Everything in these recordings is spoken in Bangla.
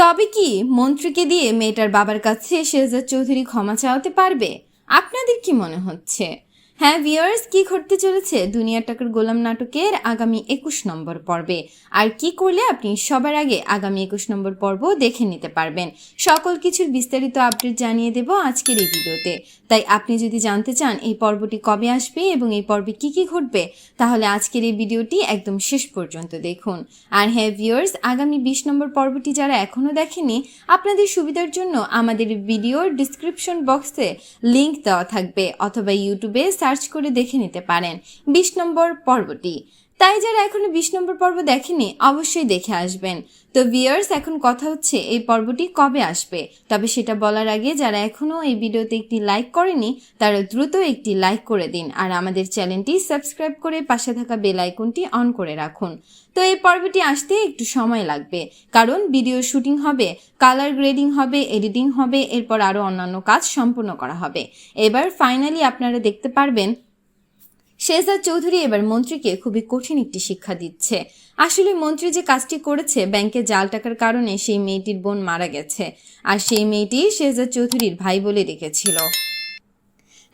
তবে কি মন্ত্রীকে দিয়ে মেয়েটার বাবার কাছে শেহজাদ চৌধুরী ক্ষমা চাওয়াতে পারবে? আপনাদের কি মনে হচ্ছে? হ্যাঁ ভিউয়ার্স, কি ঘটতে চলেছে দুনিয়া টাকার গোলাম নাটকের আগামী 21 নম্বর পর্বে, আর কি করলে আপনি সবার আগে আগামী 21 নম্বর পর্ব দেখে নিতে পারবেন, সকল কিছুর বিস্তারিত আপডেট জানিয়ে দেব আজকের এই ভিডিওতে। তাই আপনি যদি জানতে চান এই পর্বটি কবে আসবে এবং এই পর্বে কি কি ঘটবে, তাহলে আজকের এই ভিডিওটি একদম শেষ পর্যন্ত দেখুন। আর হ্যাঁ ভিউয়ার্স, আগামী 20 নম্বর পর্বটি যারা এখনও দেখেনি, আপনাদের সুবিধার জন্য আমাদের ভিডিওর ডিসক্রিপশন বক্সে লিংক দেওয়া থাকবে, অথবা ইউটিউবে সার্চ করে দেখে নিতে পারেন 20 নম্বর পর্বটি। তাই যারা এখনো 20 নম্বর পর্ব দেখেনি অবশ্যই দেখে আসবেন। তো ভিউয়ার্স, এখন কথা হচ্ছে এই পর্বটি কবে আসবে। তবে সেটা বলার আগে যারা এখনো এই ভিডিওতে একটি লাইক করেনি তারা দ্রুত একটি লাইক করে দিন, আর আমাদের চ্যানেলটি সাবস্ক্রাইব করে পাশে থাকা বেল আইকনটি অন করে রাখুন। তো এই পর্বটি আসতে একটু সময় লাগবে, কারণ ভিডিও শুটিং হবে, কালার গ্রেডিং হবে, এডিটিং হবে, এরপর আরও অন্যান্য কাজ সম্পূর্ণ করা হবে। এবার ফাইনালি আপনারা দেখতে পারবেন শেহজাদ চৌধুরী এবার মন্ত্রীকে খুবই কঠিন একটি শিক্ষা দিচ্ছে। আসলে মন্ত্রী যে কাজটি করেছে, ব্যাংকে জাল টাকার কারণে সেই মেয়েটির বোন মারা গেছে, আর সেই মেয়েটি শেহজাদ চৌধুরীর ভাই বলে রেখেছিল।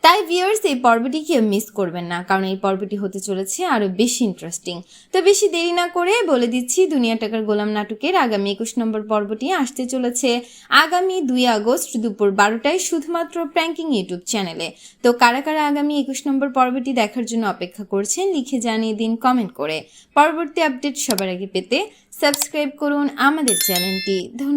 তাই ভিউয়ার্স, এই পর্বটিকে মিস করবেন না, কারণ এই পর্বটি হতে চলেছে আরও বেশি ইন্টারেস্টিং। তো বেশি দেরি না করে বলে দিচ্ছি, দুনিয়া টাকার গোলাম নাটকের আগামী 21 নম্বর পর্বটি আসতে চলেছে আগামী 2 আগস্ট দুপুর 12টায় শুধুমাত্র প্র্যাঙ্কিং ইউটিউব চ্যানেলে। তো কারা কারা আগামী 21 নম্বর পর্বটি দেখার জন্য অপেক্ষা করছেন লিখে জানিয়ে দিন কমেন্ট করে। পরবর্তী আপডেট সবার আগে পেতে সাবস্ক্রাইব করুন আমাদের চ্যানেলটি। ধন্যবাদ।